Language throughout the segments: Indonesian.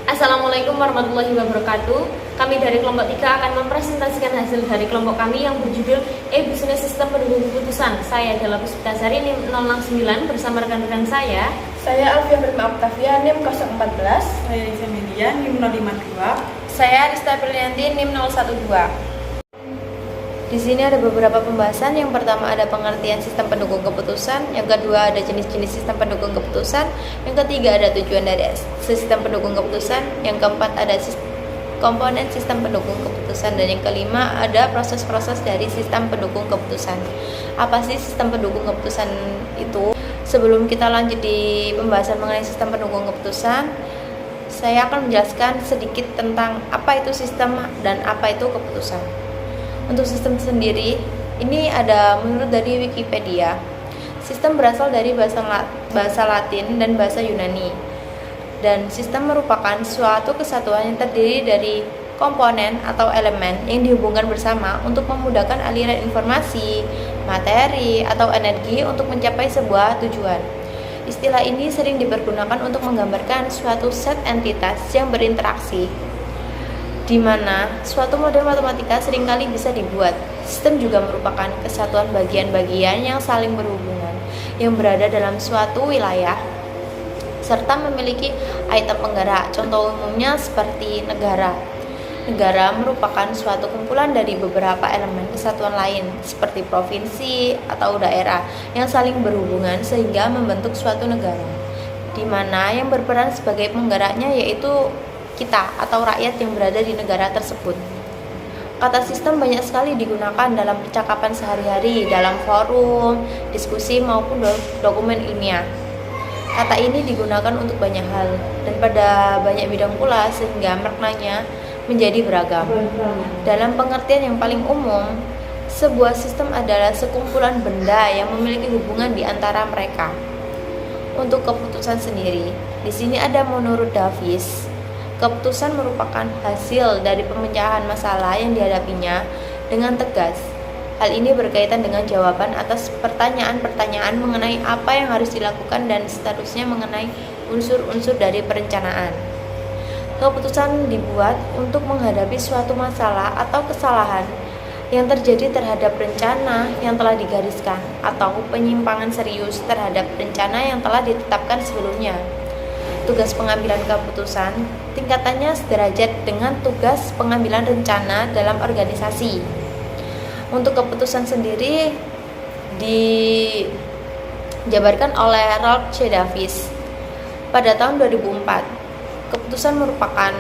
Assalamualaikum warahmatullahi wabarakatuh. Kami dari kelompok 3 akan mempresentasikan hasil dari kelompok kami yang berjudul E-Business Sistem Pendukung Keputusan. Saya adalah Puspitasari NIM 069 bersama rekan-rekan saya. Saya Alfia Firma Octavia NIM 014. Saya Isa Media NIM 052. Saya Arista Prilianti NIM 012. Di sini ada beberapa pembahasan. Yang pertama ada pengertian sistem pendukung keputusan, yang kedua ada jenis-jenis sistem pendukung keputusan, yang ketiga ada tujuan dari sistem pendukung keputusan, yang keempat ada komponen sistem pendukung keputusan, dan yang kelima ada proses-proses dari sistem pendukung keputusan. Apa sih sistem pendukung keputusan itu? Sebelum kita lanjut di pembahasan mengenai sistem pendukung keputusan, saya akan menjelaskan sedikit tentang apa itu sistem dan apa itu keputusan. Untuk sistem sendiri, ini ada menurut dari Wikipedia. Sistem berasal dari bahasa Latin dan bahasa Yunani. Dan sistem merupakan suatu kesatuan yang terdiri dari komponen atau elemen yang dihubungkan bersama untuk memudahkan aliran informasi, materi, atau energi untuk mencapai sebuah tujuan. Istilah ini sering dipergunakan untuk menggambarkan suatu set entitas yang berinteraksi, di mana suatu model matematika seringkali bisa dibuat. Sistem juga merupakan kesatuan bagian-bagian yang saling berhubungan, yang berada dalam suatu wilayah, serta memiliki item penggerak. Contoh umumnya seperti negara. Negara merupakan suatu kumpulan dari beberapa elemen kesatuan lain, seperti provinsi atau daerah, yang saling berhubungan sehingga membentuk suatu negara, di mana yang berperan sebagai penggeraknya yaitu kita atau rakyat yang berada di negara tersebut. Kata sistem banyak sekali digunakan dalam percakapan sehari-hari, dalam forum, diskusi maupun dokumen ilmiah. Kata ini digunakan untuk banyak hal dan pada banyak bidang pula, sehingga maknanya menjadi beragam. Dalam pengertian yang paling umum, sebuah sistem adalah sekumpulan benda yang memiliki hubungan di antara mereka. Untuk keputusan sendiri, di sini ada menurut Davis, keputusan merupakan hasil dari pemecahan masalah yang dihadapinya dengan tegas. Hal ini berkaitan dengan jawaban atas pertanyaan-pertanyaan mengenai apa yang harus dilakukan dan seterusnya mengenai unsur-unsur dari perencanaan. Keputusan dibuat untuk menghadapi suatu masalah atau kesalahan yang terjadi terhadap rencana yang telah digariskan atau penyimpangan serius terhadap rencana yang telah ditetapkan sebelumnya. Tugas pengambilan keputusan tingkatannya sederajat dengan tugas pengambilan rencana dalam organisasi. Untuk keputusan sendiri dijabarkan oleh Ralph C. Davis pada tahun 2004. Keputusan merupakan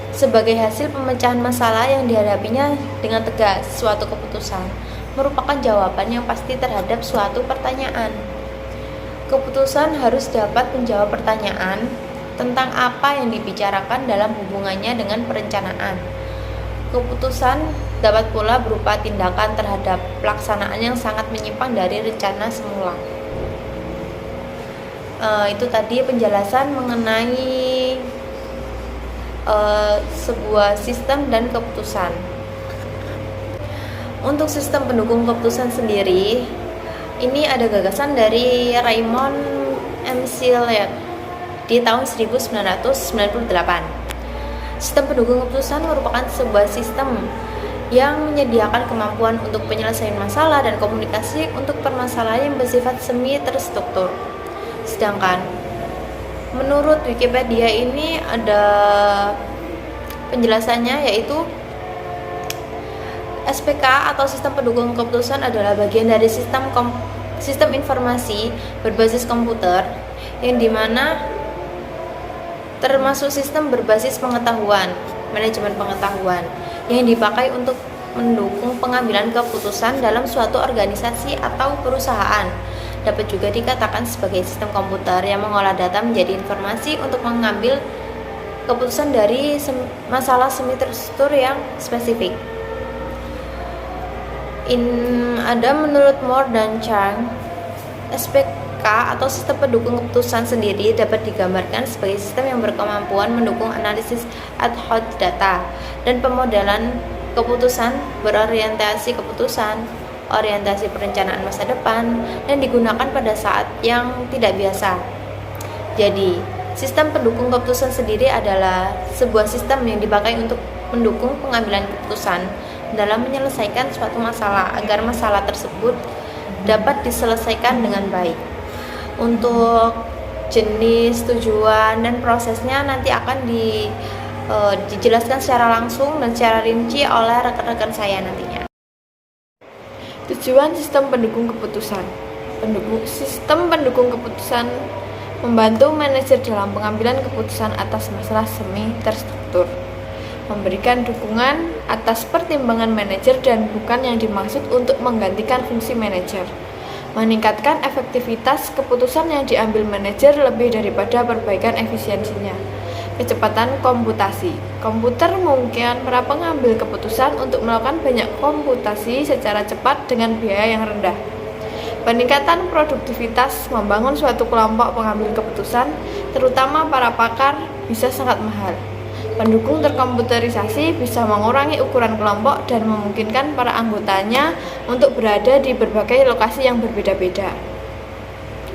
sebagai hasil pemecahan masalah yang dihadapinya dengan tegas. Suatu keputusan merupakan jawaban yang pasti terhadap suatu pertanyaan. Keputusan harus dapat menjawab pertanyaan tentang apa yang dibicarakan dalam hubungannya dengan perencanaan. Keputusan dapat pula berupa tindakan terhadap pelaksanaan yang sangat menyimpang dari rencana semula. Itu tadi penjelasan mengenai sebuah sistem dan keputusan. Untuk sistem pendukung keputusan sendiri, ini ada gagasan dari Raymond McLeod di tahun 1998. Sistem pendukung keputusan merupakan sebuah sistem yang menyediakan kemampuan untuk penyelesaian masalah dan komunikasi untuk permasalahan yang bersifat semi terstruktur. Sedangkan menurut Wikipedia ini ada penjelasannya, yaitu SPK atau sistem pendukung keputusan adalah bagian dari sistem informasi berbasis komputer, yang dimana termasuk sistem berbasis pengetahuan, manajemen pengetahuan, yang dipakai untuk mendukung pengambilan keputusan dalam suatu organisasi atau perusahaan. Dapat juga dikatakan sebagai sistem komputer yang mengolah data menjadi informasi untuk mengambil keputusan dari masalah semi terstruktur yang spesifik. Ada menurut Moore dan Chang, SPK atau sistem pendukung keputusan sendiri dapat digambarkan sebagai sistem yang berkemampuan mendukung analisis ad hoc data dan pemodelan keputusan, berorientasi keputusan, orientasi perencanaan masa depan, dan digunakan pada saat yang tidak biasa. Jadi, Sistem pendukung keputusan sendiri adalah sebuah sistem yang dipakai untuk mendukung pengambilan keputusan dalam menyelesaikan suatu masalah agar masalah tersebut dapat diselesaikan dengan baik. Untuk jenis, tujuan, dan prosesnya nanti akan dijelaskan secara langsung dan secara rinci oleh rekan-rekan saya nantinya. Tujuan sistem pendukung keputusan. Sistem pendukung keputusan membantu manajer dalam pengambilan keputusan atas masalah semi terstruktur, memberikan dukungan atas pertimbangan manajer dan bukan yang dimaksud untuk menggantikan fungsi manajer, meningkatkan efektivitas keputusan yang diambil manajer lebih daripada perbaikan efisiensinya, kecepatan komputasi. Komputer memungkinkan para pengambil keputusan untuk melakukan banyak komputasi secara cepat dengan biaya yang rendah. Peningkatan produktivitas, membangun suatu kelompok pengambil keputusan, terutama para pakar, bisa sangat mahal. Pendukung terkomputerisasi bisa mengurangi ukuran kelompok dan memungkinkan para anggotanya untuk berada di berbagai lokasi yang berbeda-beda.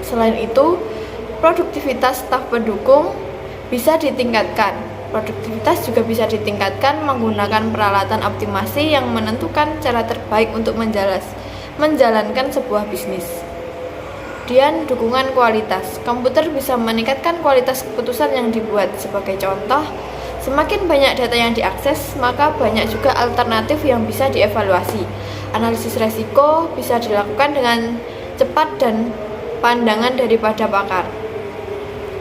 Selain itu, produktivitas staf pendukung bisa ditingkatkan. Produktivitas juga bisa ditingkatkan menggunakan peralatan optimasi yang menentukan cara terbaik untuk menjalankan sebuah bisnis. Kemudian dukungan kualitas. Komputer bisa meningkatkan kualitas keputusan yang dibuat. Sebagai contoh, semakin banyak data yang diakses, maka banyak juga alternatif yang bisa dievaluasi. Analisis resiko bisa dilakukan dengan cepat dan pandangan daripada pakar.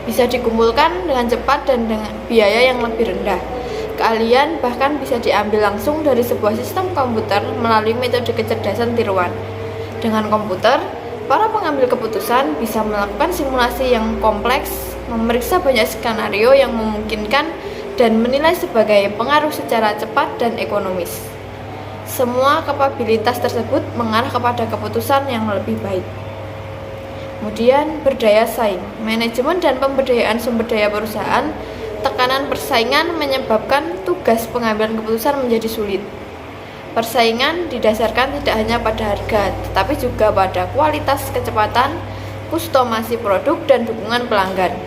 Bisa dikumpulkan dengan cepat dan dengan biaya yang lebih rendah. Keahlian bahkan bisa diambil langsung dari sebuah sistem komputer melalui metode kecerdasan tiruan. Dengan komputer, para pengambil keputusan bisa melakukan simulasi yang kompleks, memeriksa banyak skenario yang memungkinkan, dan menilai sebagai pengaruh secara cepat dan ekonomis. Semua kapabilitas tersebut mengarah kepada keputusan yang lebih baik. Kemudian, berdaya saing. Manajemen dan pemberdayaan sumber daya perusahaan. Tekanan persaingan menyebabkan tugas pengambilan keputusan menjadi sulit. Persaingan didasarkan tidak hanya pada harga, tetapi juga pada kualitas, kecepatan, kustomasi produk, dan dukungan pelanggan.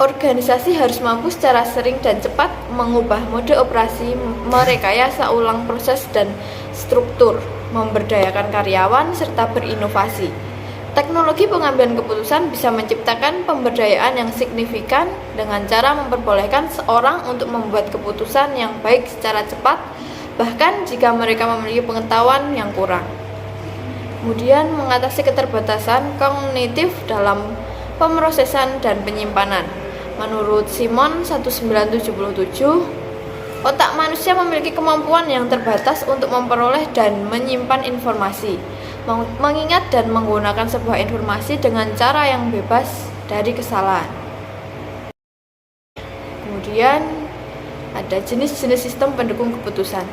Organisasi harus mampu secara sering dan cepat mengubah mode operasi, merekayasa ulang proses dan struktur, memberdayakan karyawan, serta berinovasi. Teknologi pengambilan keputusan bisa menciptakan pemberdayaan yang signifikan dengan cara memperbolehkan seorang untuk membuat keputusan yang baik secara cepat, bahkan jika mereka memiliki pengetahuan yang kurang. Kemudian, mengatasi keterbatasan kognitif dalam pemrosesan dan penyimpanan. Menurut Simon 1977, otak manusia memiliki kemampuan yang terbatas untuk memperoleh dan menyimpan informasi, mengingat dan menggunakan sebuah informasi dengan cara yang bebas dari kesalahan. Kemudian ada jenis-jenis sistem pendukung keputusan.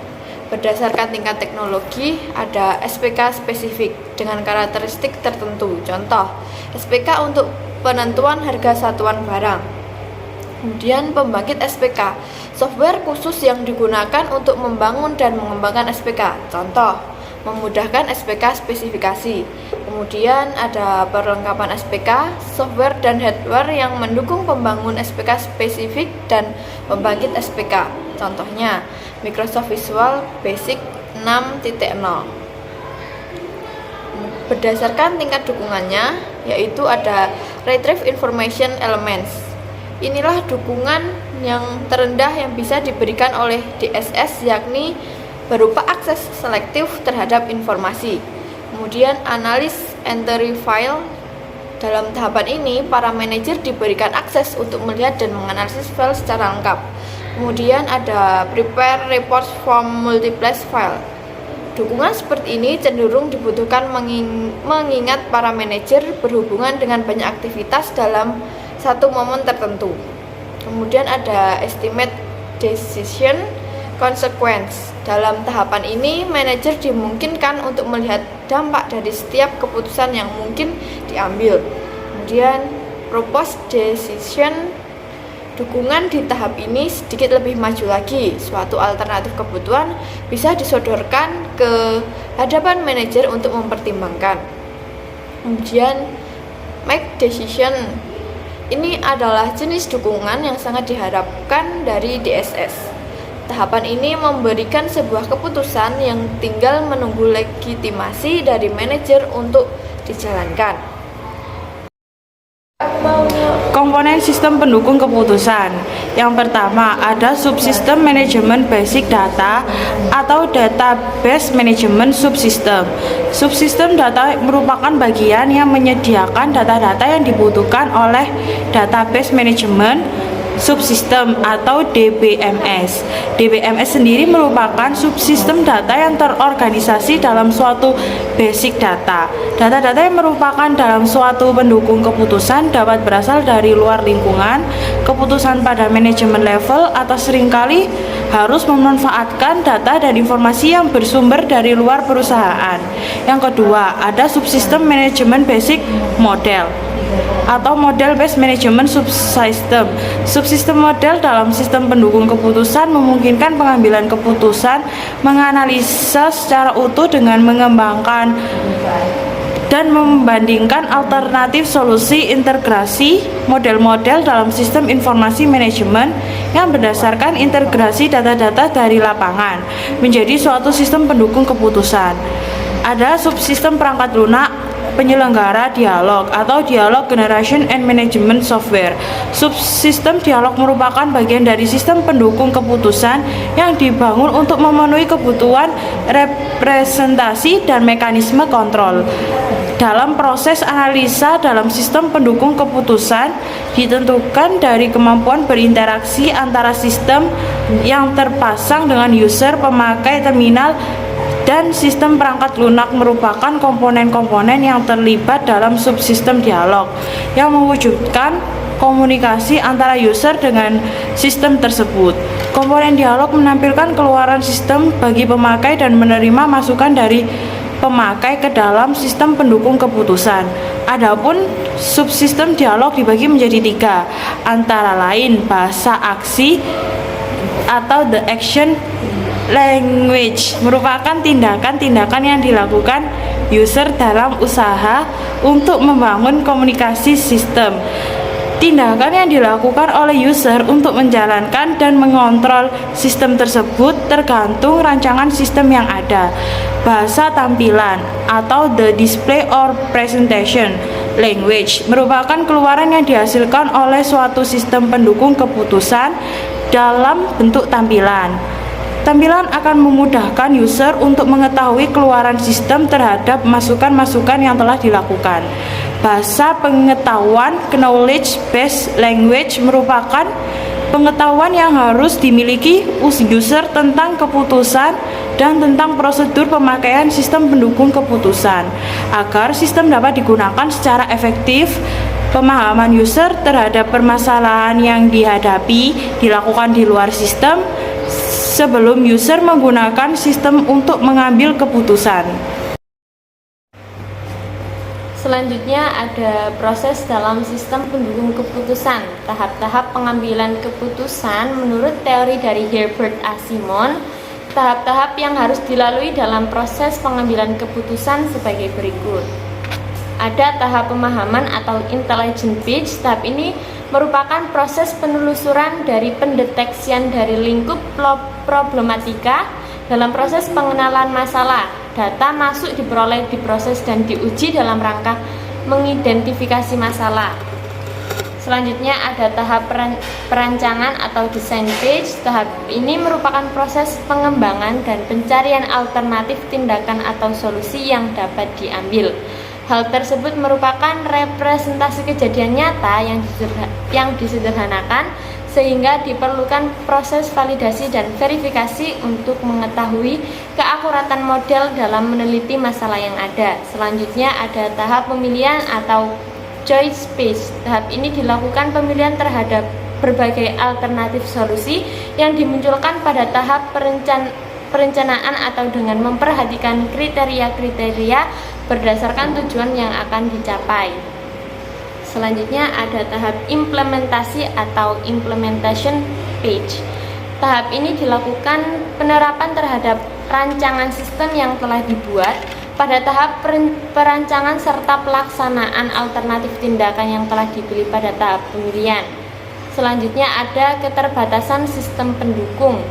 Berdasarkan tingkat teknologi, ada SPK spesifik dengan karakteristik tertentu. Contoh, SPK untuk penentuan harga satuan barang. Kemudian pembangkit SPK, software khusus yang digunakan untuk membangun dan mengembangkan SPK. Contoh, memudahkan SPK spesifikasi. Kemudian ada perlengkapan SPK, software dan hardware yang mendukung pembangun SPK spesifik dan pembangkit SPK. Contohnya, Microsoft Visual Basic 6.0. Berdasarkan tingkat dukungannya, yaitu ada Retrieve Information Elements. Inilah dukungan yang terendah yang bisa diberikan oleh DSS, yakni berupa akses selektif terhadap informasi. Kemudian analis entry file. Dalam tahapan ini, para manajer diberikan akses untuk melihat dan menganalisis file secara lengkap. Kemudian ada prepare reports from multiple file. Dukungan seperti ini cenderung dibutuhkan mengingat para manajer berhubungan dengan banyak aktivitas dalam satu momen tertentu. Kemudian ada estimate decision consequence. Dalam tahapan ini, manajer dimungkinkan untuk melihat dampak dari setiap keputusan yang mungkin diambil. Kemudian proposed decision. Dukungan di tahap ini sedikit lebih maju lagi. Suatu alternatif kebutuhan bisa disodorkan ke hadapan manajer untuk mempertimbangkan. Kemudian make decision. Ini adalah jenis dukungan yang sangat diharapkan dari DSS. Tahapan ini memberikan sebuah keputusan yang tinggal menunggu legitimasi dari manajer untuk dijalankan. Komponen sistem pendukung keputusan. Yang pertama, ada subsistem manajemen basic data atau database management subsystem. Subsistem data merupakan bagian yang menyediakan data-data yang dibutuhkan oleh database management subsystem atau DBMS. DBMS sendiri merupakan subsistem data yang terorganisasi dalam suatu basic data. Data-data yang merupakan dalam suatu pendukung keputusan dapat berasal dari luar lingkungan, keputusan pada manajemen level, atau seringkali harus memanfaatkan data dan informasi yang bersumber dari luar perusahaan. Yang kedua, ada subsistem manajemen basic model atau model based management subsystem. Subsistem model dalam sistem pendukung keputusan memungkinkan pengambilan keputusan, menganalisa secara utuh dengan mengembangkan dan membandingkan alternatif solusi integrasi model-model dalam sistem informasi manajemen yang berdasarkan integrasi data-data dari lapangan menjadi suatu sistem pendukung keputusan. Ada subsistem perangkat lunak penyelenggara dialog atau dialog generation and management software. Subsistem dialog merupakan bagian dari sistem pendukung keputusan yang dibangun untuk memenuhi kebutuhan representasi dan mekanisme kontrol. Dalam proses analisa dalam sistem pendukung keputusan ditentukan dari kemampuan berinteraksi antara sistem yang terpasang dengan user, pemakai terminal, dan sistem perangkat lunak merupakan komponen-komponen yang terlibat dalam subsistem dialog yang mewujudkan komunikasi antara user dengan sistem tersebut. Komponen dialog menampilkan keluaran sistem bagi pemakai dan menerima masukan dari pemakai ke dalam sistem pendukung keputusan. Adapun subsistem dialog dibagi menjadi 3, antara lain bahasa aksi atau the action language, merupakan tindakan-tindakan yang dilakukan user dalam usaha untuk membangun komunikasi sistem. Tindakan yang dilakukan oleh user untuk menjalankan dan mengontrol sistem tersebut tergantung rancangan sistem yang ada. Bahasa tampilan atau the display or presentation language merupakan keluaran yang dihasilkan oleh suatu sistem pendukung keputusan dalam bentuk tampilan. Tampilan akan memudahkan user untuk mengetahui keluaran sistem terhadap masukan-masukan yang telah dilakukan. Bahasa pengetahuan knowledge based language merupakan pengetahuan yang harus dimiliki user tentang keputusan dan tentang prosedur pemakaian sistem pendukung keputusan agar sistem dapat digunakan secara efektif. Pemahaman user terhadap permasalahan yang dihadapi dilakukan di luar sistem sebelum user menggunakan sistem untuk mengambil keputusan. Selanjutnya ada proses dalam sistem pendukung keputusan. Tahap-tahap pengambilan keputusan menurut teori dari Herbert A. Simon. Tahap-tahap yang harus dilalui dalam proses pengambilan keputusan sebagai berikut. Ada tahap pemahaman atau intelligent pitch. Tahap ini merupakan proses penelusuran dari pendeteksian dari lingkup problematika dalam proses pengenalan masalah. Data masuk diperoleh, diproses, dan diuji dalam rangka mengidentifikasi masalah. Selanjutnya ada tahap perancangan atau design phase. Tahap ini merupakan proses pengembangan dan pencarian alternatif tindakan atau solusi yang dapat diambil. Hal tersebut merupakan representasi kejadian nyata yang disederhanakan sehingga diperlukan proses validasi dan verifikasi untuk mengetahui keakuratan model dalam meneliti masalah yang ada. Selanjutnya ada tahap pemilihan atau choice phase. Tahap ini dilakukan pemilihan terhadap berbagai alternatif solusi yang dimunculkan pada tahap perencanaan atau dengan memperhatikan kriteria-kriteria berdasarkan tujuan yang akan dicapai. Selanjutnya ada tahap implementasi atau implementation phase. Tahap ini dilakukan penerapan terhadap rancangan sistem yang telah dibuat pada tahap perancangan serta pelaksanaan alternatif tindakan yang telah dipilih pada tahap pemilihan. Selanjutnya ada keterbatasan sistem pendukung.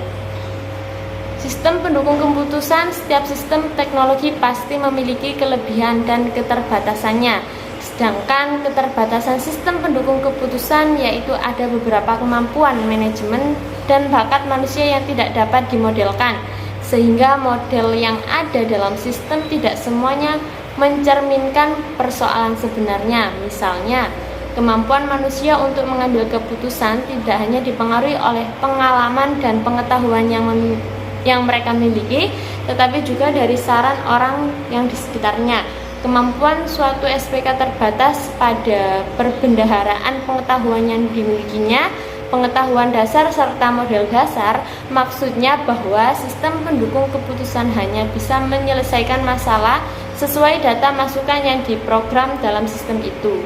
Sistem pendukung keputusan, setiap sistem teknologi pasti memiliki kelebihan dan keterbatasannya. Sedangkan keterbatasan sistem pendukung keputusan yaitu ada beberapa kemampuan manajemen dan bakat manusia yang tidak dapat dimodelkan, sehingga model yang ada dalam sistem tidak semuanya mencerminkan persoalan sebenarnya. Misalnya, kemampuan manusia untuk mengambil keputusan tidak hanya dipengaruhi oleh pengalaman dan pengetahuan yang mereka miliki, tetapi juga dari saran orang yang di sekitarnya. Kemampuan suatu SPK terbatas pada perbendaharaan pengetahuan yang dimilikinya, pengetahuan dasar serta model dasar. Maksudnya bahwa sistem pendukung keputusan hanya bisa menyelesaikan masalah sesuai data masukan yang diprogram dalam sistem itu.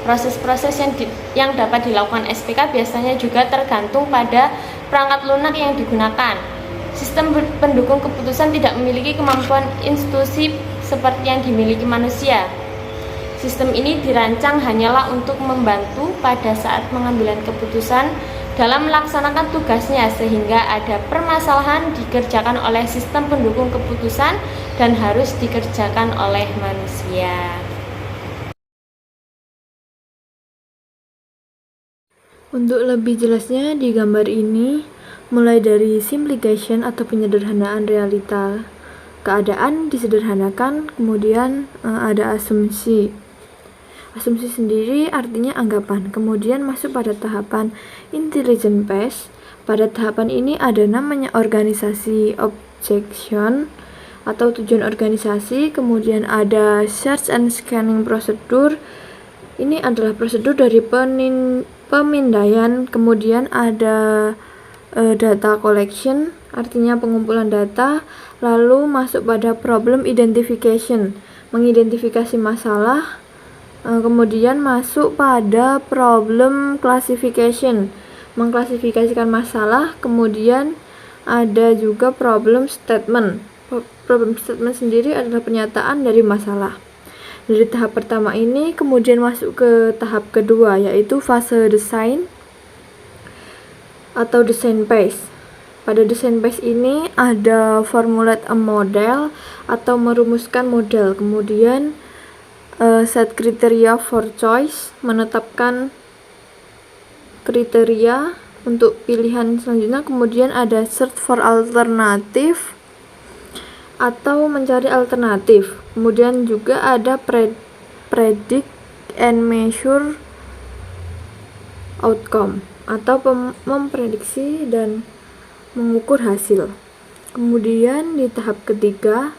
Proses-proses yang dapat dilakukan SPK biasanya juga tergantung pada perangkat lunak yang digunakan. Sistem pendukung keputusan tidak memiliki kemampuan institusi seperti yang dimiliki manusia. Sistem ini dirancang hanyalah untuk membantu pada saat pengambilan keputusan dalam melaksanakan tugasnya, sehingga ada permasalahan dikerjakan oleh sistem pendukung keputusan dan harus dikerjakan oleh manusia. Untuk lebih jelasnya di gambar ini, mulai dari simplification atau penyederhanaan realita, keadaan disederhanakan, kemudian ada asumsi. Asumsi sendiri artinya anggapan, kemudian masuk pada tahapan intelligent phase. Pada tahapan ini ada namanya organisasi objection atau tujuan organisasi, kemudian ada search and scanning procedure. Ini adalah prosedur dari pemindaian, kemudian ada data collection, artinya pengumpulan data, lalu masuk pada problem identification, mengidentifikasi masalah, kemudian masuk pada problem classification, mengklasifikasikan masalah, kemudian ada juga problem statement. Problem statement sendiri adalah pernyataan dari masalah. Dari tahap pertama ini kemudian masuk ke tahap kedua, yaitu fase desain atau design phase. Pada design phase ini ada formulate a model atau merumuskan model, kemudian set criteria for choice, menetapkan kriteria untuk pilihan selanjutnya, kemudian ada search for alternative atau mencari alternatif, kemudian juga ada predict and measure outcome atau memprediksi dan mengukur hasil. Kemudian di tahap ketiga,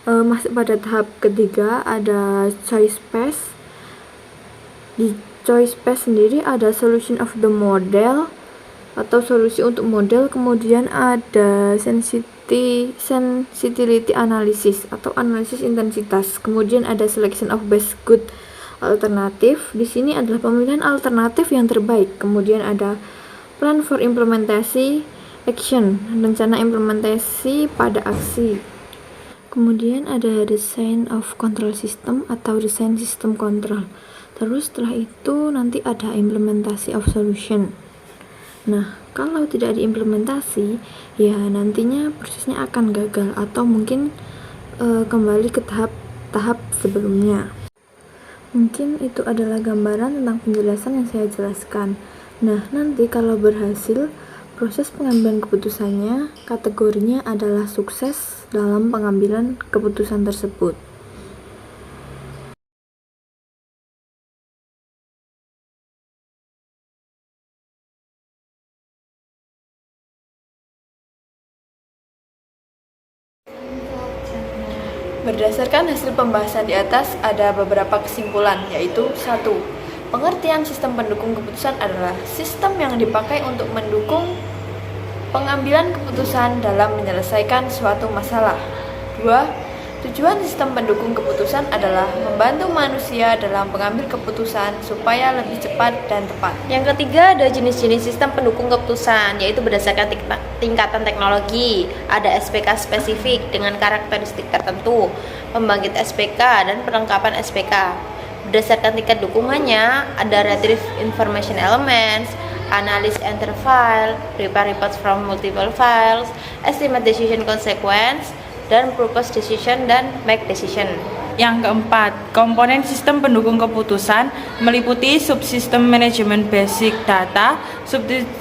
masuk pada tahap ketiga ada choice phase. Di choice phase sendiri ada solution of the model atau solusi untuk model, kemudian ada sensitivity analysis atau analisis intensitas, kemudian ada selection of best good alternatif. Di sini adalah pemilihan alternatif yang terbaik, kemudian ada plan for implementasi, action, rencana implementasi pada aksi. Kemudian ada design of control system atau desain sistem kontrol. Terus setelah itu nanti ada implementasi of solution. Nah, kalau tidak diimplementasi, ya nantinya prosesnya akan gagal atau mungkin kembali ke tahap sebelumnya. Mungkin itu adalah gambaran tentang penjelasan yang saya jelaskan. Nah, nanti kalau berhasil, proses pengambilan keputusannya, kategorinya adalah sukses dalam pengambilan keputusan tersebut. Berdasarkan hasil pembahasan di atas, ada beberapa kesimpulan, yaitu 1. Pengertian sistem pendukung keputusan adalah sistem yang dipakai untuk mendukung pengambilan keputusan dalam menyelesaikan suatu masalah. 2. Tujuan sistem pendukung keputusan adalah membantu manusia dalam mengambil keputusan supaya lebih cepat dan tepat. Yang ketiga ada jenis-jenis sistem pendukung keputusan, yaitu berdasarkan tingkatan teknologi. Ada SPK spesifik dengan karakteristik tertentu, pembangkit SPK, dan perlengkapan SPK. Berdasarkan tingkat dukungannya, ada retrieve information elements, analyze enter file, prepare reports from multiple files, estimate decision consequence, dan propose decision dan make decision. Yang keempat, komponen sistem pendukung keputusan meliputi subsistem manajemen basic data,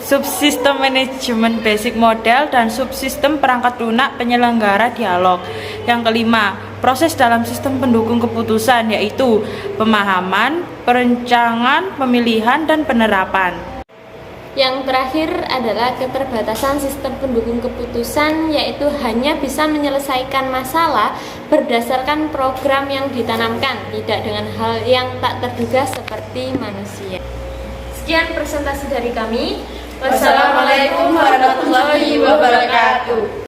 subsistem manajemen basic model, dan subsistem perangkat lunak penyelenggara dialog. Yang kelima, proses dalam sistem pendukung keputusan yaitu pemahaman, perencanaan, pemilihan, dan penerapan. Yang terakhir adalah keterbatasan sistem pendukung keputusan, yaitu hanya bisa menyelesaikan masalah berdasarkan program yang ditanamkan, tidak dengan hal yang tak terduga seperti manusia. Sekian presentasi dari kami. Wassalamualaikum warahmatullahi wabarakatuh.